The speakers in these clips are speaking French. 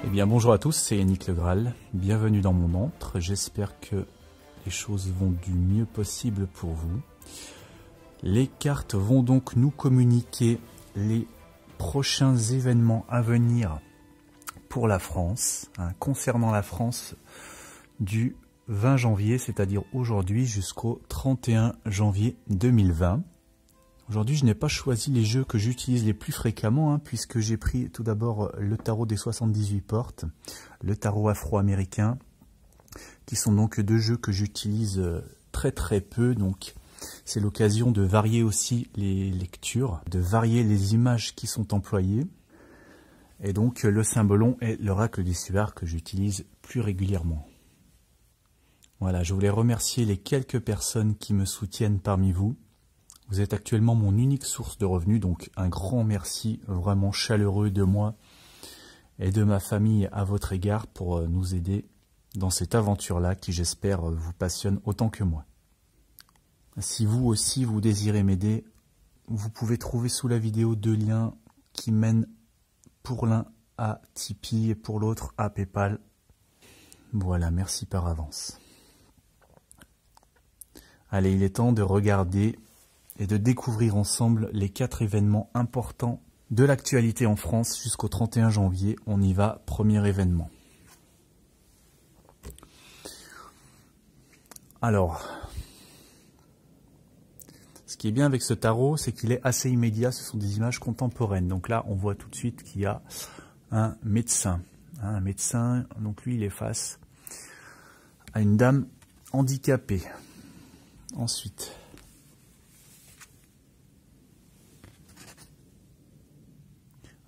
Eh bien bonjour à tous, c'est Yannick Le Graal, bienvenue dans mon antre, j'espère que les choses vont du mieux possible pour vous. Les cartes vont donc nous communiquer les prochains événements à venir pour la France, concernant la France du 20 janvier, c'est-à-dire aujourd'hui jusqu'au 31 janvier 2020. Aujourd'hui, je n'ai pas choisi les jeux que j'utilise les plus fréquemment, puisque j'ai pris tout d'abord le tarot des 78 portes, le tarot afro-américain, qui sont donc deux jeux que j'utilise très peu. Donc, c'est l'occasion de varier aussi les lectures, de varier les images qui sont employées. Et donc, le symbolon est l'oracle du Suar que j'utilise plus régulièrement. Voilà, je voulais remercier les quelques personnes qui me soutiennent parmi vous. Vous êtes actuellement mon unique source de revenus, donc un grand merci vraiment chaleureux de moi et de ma famille à votre égard pour nous aider dans cette aventure-là qui, j'espère, vous passionne autant que moi. Si vous aussi vous désirez m'aider, vous pouvez trouver sous la vidéo deux liens qui mènent pour l'un à Tipeee et pour l'autre à PayPal. Voilà, merci par avance. Allez, il est temps de regarder et de découvrir ensemble les 4 événements importants de l'actualité en France jusqu'au 31 janvier. On y va, premier événement. Alors, ce qui est bien avec ce tarot, c'est qu'il est assez immédiat, ce sont des images contemporaines. Donc là, on voit tout de suite qu'il y a un médecin. Un médecin, donc lui, il est face à une dame handicapée. Ensuite,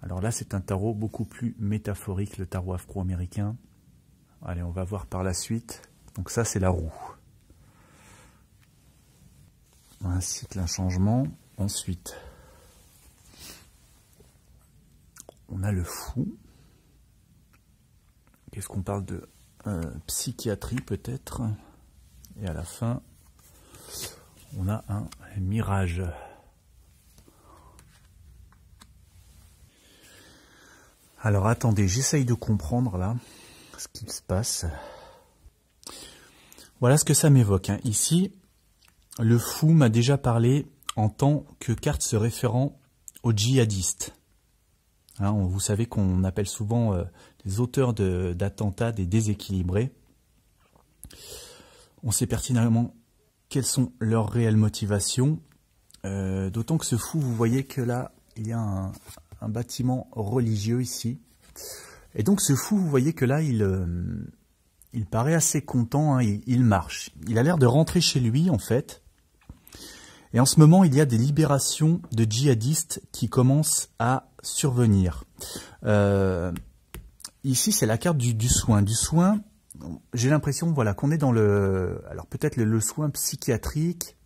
alors là, c'est un tarot beaucoup plus métaphorique, le tarot afro-américain. Allez, on va voir par la suite. Donc ça, c'est la roue. Un cycle, un changement. Ensuite, on a le fou. Qu'est-ce qu'on parle de psychiatrie peut-être. Et à la fin, on a un mirage. Alors attendez, j'essaye de comprendre là ce qui se passe. Voilà ce que ça m'évoque. Ici, le fou m'a déjà parlé en tant que carte se référant aux djihadistes. Vous savez qu'on appelle souvent les auteurs d'attentats des déséquilibrés. On sait pertinemment quelles sont leurs réelles motivations. D'autant que ce fou, vous voyez que là, il y a un bâtiment religieux ici. Et donc ce fou, vous voyez que là, il paraît assez content, il marche. Il a l'air de rentrer chez lui, en fait. Et en ce moment, il y a des libérations de djihadistes qui commencent à survenir. Ici, c'est la carte du soin. Du soin, j'ai l'impression voilà, qu'on est dans alors peut-être le soin psychiatrique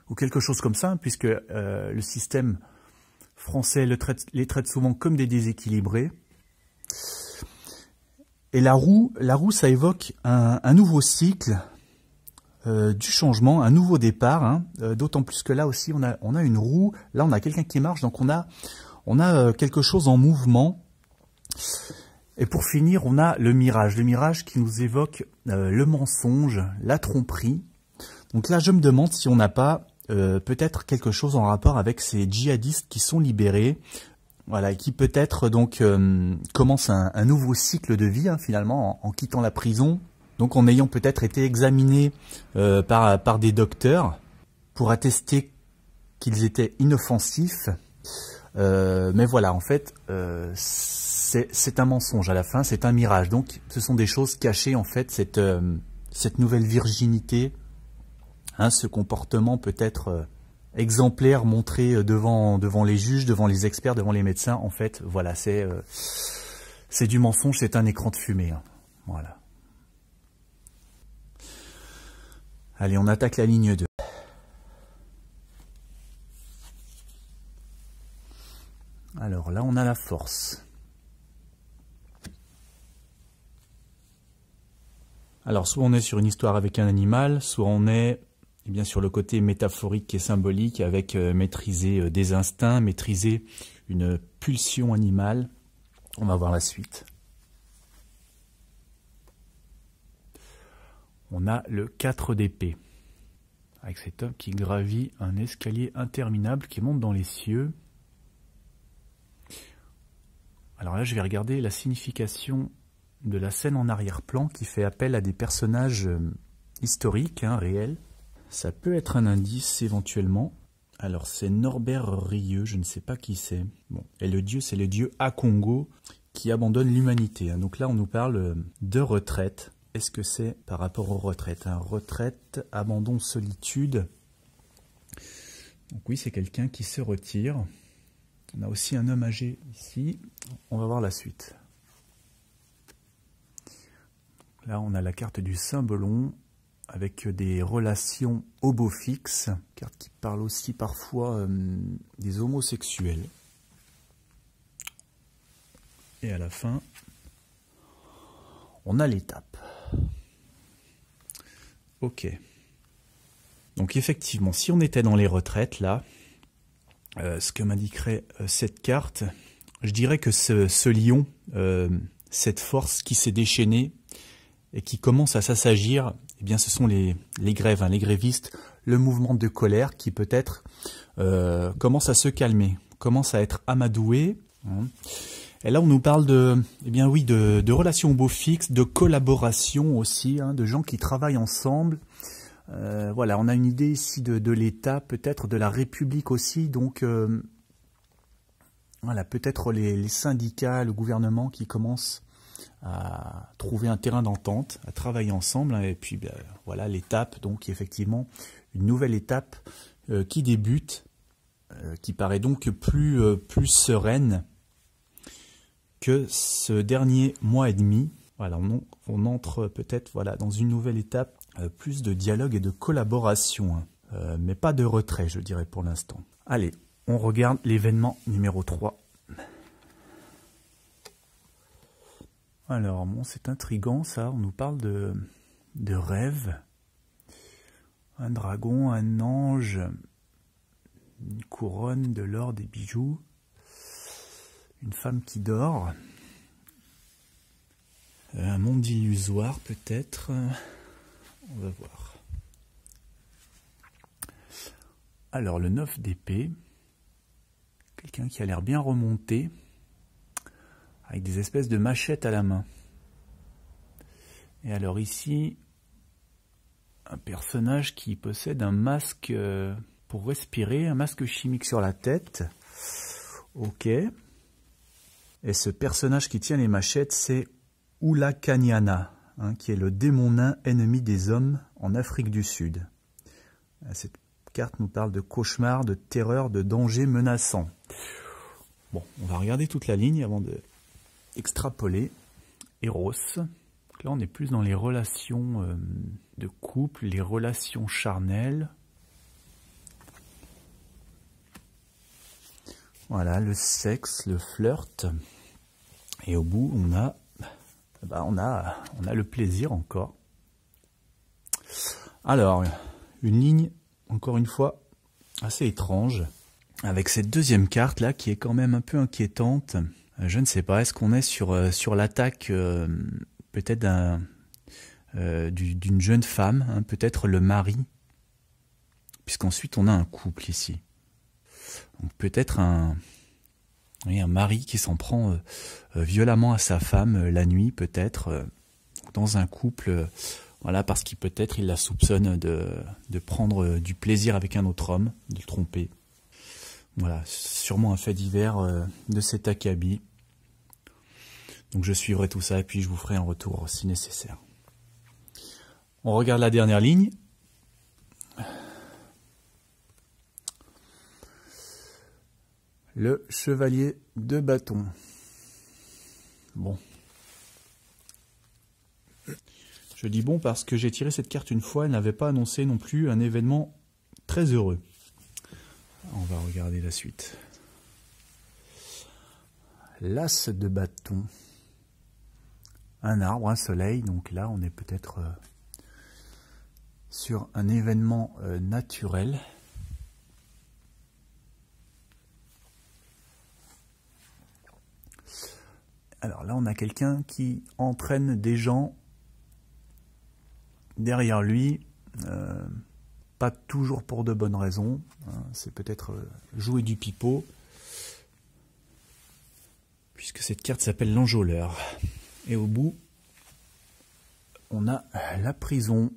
ou quelque chose comme ça, puisque le système français les traite souvent comme des déséquilibrés. Et la roue, ça évoque un nouveau cycle du changement, un nouveau départ. D'autant plus que là aussi, on a une roue. Là, on a quelqu'un qui marche, donc on a quelque chose en mouvement. Et pour finir, on a le mirage. Le mirage qui nous évoque le mensonge, la tromperie. Donc là, je me demande si on n'a pas peut-être quelque chose en rapport avec ces djihadistes qui sont libérés, voilà, qui peut-être donc commencent un nouveau cycle de vie finalement en quittant la prison, donc en ayant peut-être été examinés par des docteurs pour attester qu'ils étaient inoffensifs. Mais voilà, en fait, c'est un mensonge à la fin, c'est un mirage. Donc ce sont des choses cachées en fait, cette nouvelle virginité. Ce comportement peut-être exemplaire montré devant les juges, devant les experts, devant les médecins, en fait, voilà, c'est du mensonge, c'est un écran de fumée. Voilà. Allez, on attaque la ligne 2. Alors là, on a la force. Alors, soit on est sur une histoire avec un animal, soit on est sur le côté métaphorique et symbolique avec maîtriser des instincts, maîtriser une pulsion animale. On va voir la suite. on a le 4 d'épée. Avec cet homme qui gravit un escalier interminable qui monte dans les cieux. Alors là, je vais regarder la signification de la scène en arrière-plan qui fait appel à des personnages historiques, réels. Ça peut être un indice éventuellement. Alors c'est Norbert Rieu, je ne sais pas qui c'est. Bon. Et le dieu, c'est le dieu Akongo qui abandonne l'humanité. Donc là, on nous parle de retraite. Est-ce que c'est par rapport aux retraites? Retraite, abandon, solitude. Donc oui, c'est quelqu'un qui se retire. On a aussi un homme âgé ici. On va voir la suite. Là, on a la carte du Saint-Belon avec des relations hobofixes. Carte qui parle aussi parfois des homosexuels. Et à la fin, on a l'étape. Ok. Donc effectivement, si on était dans les retraites, là, ce que m'indiquerait cette carte, je dirais que ce lion, cette force qui s'est déchaînée et qui commence à s'assagir, eh bien ce sont les grèves, les grévistes, le mouvement de colère qui peut-être commence à se calmer, commence à être amadoué. Et là, on nous parle de relations beaux fixes, de collaboration aussi, de gens qui travaillent ensemble. Voilà, on a une idée ici de l'État, peut-être de la République aussi. Donc, voilà, peut-être les syndicats, le gouvernement qui commencent à trouver un terrain d'entente, à travailler ensemble. Et puis, voilà, l'étape, donc effectivement, une nouvelle étape qui débute, qui paraît donc plus sereine que ce dernier mois et demi. Voilà, on entre peut-être dans une nouvelle étape, plus de dialogue et de collaboration, mais pas de retrait, je dirais pour l'instant. Allez, on regarde l'événement numéro 3. Alors, bon, c'est intriguant ça, on nous parle de rêve. Un dragon, un ange, une couronne, de l'or, des bijoux. Une femme qui dort, un monde illusoire peut-être, on va voir. Alors le 9 d'épée, quelqu'un qui a l'air bien remonté, avec des espèces de machettes à la main. Et alors ici, un personnage qui possède un masque pour respirer, un masque chimique sur la tête. Ok. Et ce personnage qui tient les machettes, c'est Oulakanyana, qui est le démon nain ennemi des hommes en Afrique du Sud. Cette carte nous parle de cauchemar, de terreur, de danger menaçant. Bon, on va regarder toute la ligne avant de extrapoler. Eros. Donc là, on est plus dans les relations de couple, les relations charnelles. Voilà, le sexe, le flirt. Et au bout, on a le plaisir encore. Alors, une ligne, encore une fois, assez étrange, avec cette deuxième carte là, qui est quand même un peu inquiétante. Je ne sais pas, est-ce qu'on est sur l'attaque peut-être d'une jeune femme, peut-être le mari, puisqu'ensuite on a un couple ici. Donc peut-être un mari qui s'en prend violemment à sa femme la nuit, peut-être, dans un couple, voilà, parce qu'il peut-être il la soupçonne de prendre du plaisir avec un autre homme, de le tromper. Voilà, sûrement un fait divers de cet acabit. Donc je suivrai tout ça et puis je vous ferai un retour si nécessaire. On regarde la dernière ligne. Le chevalier de bâton. Bon. Je dis bon parce que j'ai tiré cette carte une fois, elle n'avait pas annoncé non plus un événement très heureux. On va regarder la suite. L'as de bâton. Un arbre, un soleil, donc là on est peut-être sur un événement naturel. Alors là, on a quelqu'un qui entraîne des gens derrière lui, pas toujours pour de bonnes raisons, hein, c'est peut-être jouer du pipeau, puisque cette carte s'appelle l'enjôleur. Et au bout, on a la prison.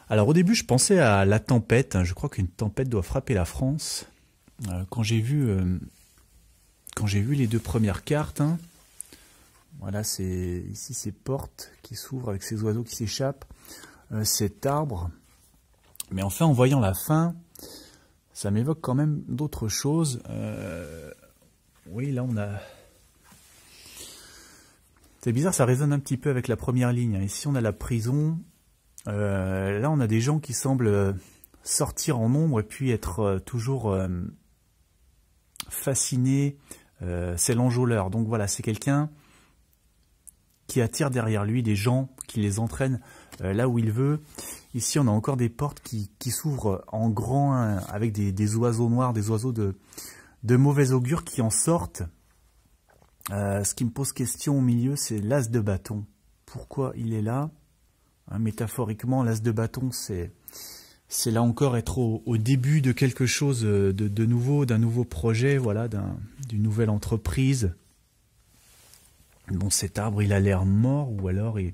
Alors au début, je pensais à la tempête. Je crois qu'une tempête doit frapper la France. Quand j'ai vu les deux premières cartes, hein, voilà, ici ces portes qui s'ouvrent avec ces oiseaux qui s'échappent, cet arbre. Mais enfin, en voyant la fin, ça m'évoque quand même d'autres choses. Oui, là on a... C'est bizarre, ça résonne un petit peu avec la première ligne. Ici on a la prison. Là on a des gens qui semblent sortir en nombre et puis être toujours fascinés. C'est l'enjôleur. Donc voilà, c'est quelqu'un qui attire derrière lui des gens, qui les entraîne là où il veut. Ici on a encore des portes qui s'ouvrent en grand, hein, avec des oiseaux noirs, des oiseaux de mauvais augure qui en sortent. Ce qui me pose question au milieu, c'est l'as de bâton. Pourquoi il est là, hein, métaphoriquement, l'as de bâton, c'est là encore être au début de quelque chose de nouveau, d'un nouveau projet, voilà, d'une nouvelle entreprise. Bon, cet arbre, il a l'air mort, ou alors il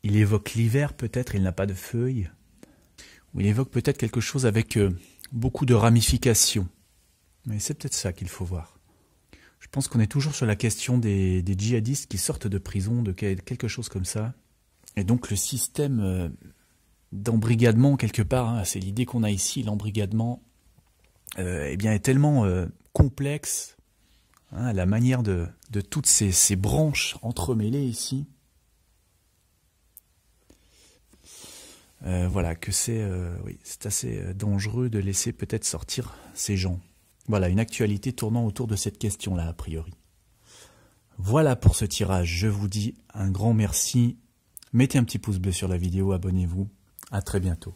évoque l'hiver, peut-être, il n'a pas de feuilles. Ou il évoque peut-être quelque chose avec beaucoup de ramifications. Mais c'est peut-être ça qu'il faut voir. Je pense qu'on est toujours sur la question des djihadistes qui sortent de prison, de quelque chose comme ça. Et donc le système d'embrigadement, quelque part, hein, c'est l'idée qu'on a ici, l'embrigadement, eh bien, est tellement complexe, hein, la manière de toutes ces branches entremêlées ici. Voilà, que oui, c'est assez dangereux de laisser peut-être sortir ces gens. Voilà, une actualité tournant autour de cette question-là, a priori. Voilà pour ce tirage. Je vous dis un grand merci. Mettez un petit pouce bleu sur la vidéo, abonnez-vous. À très bientôt.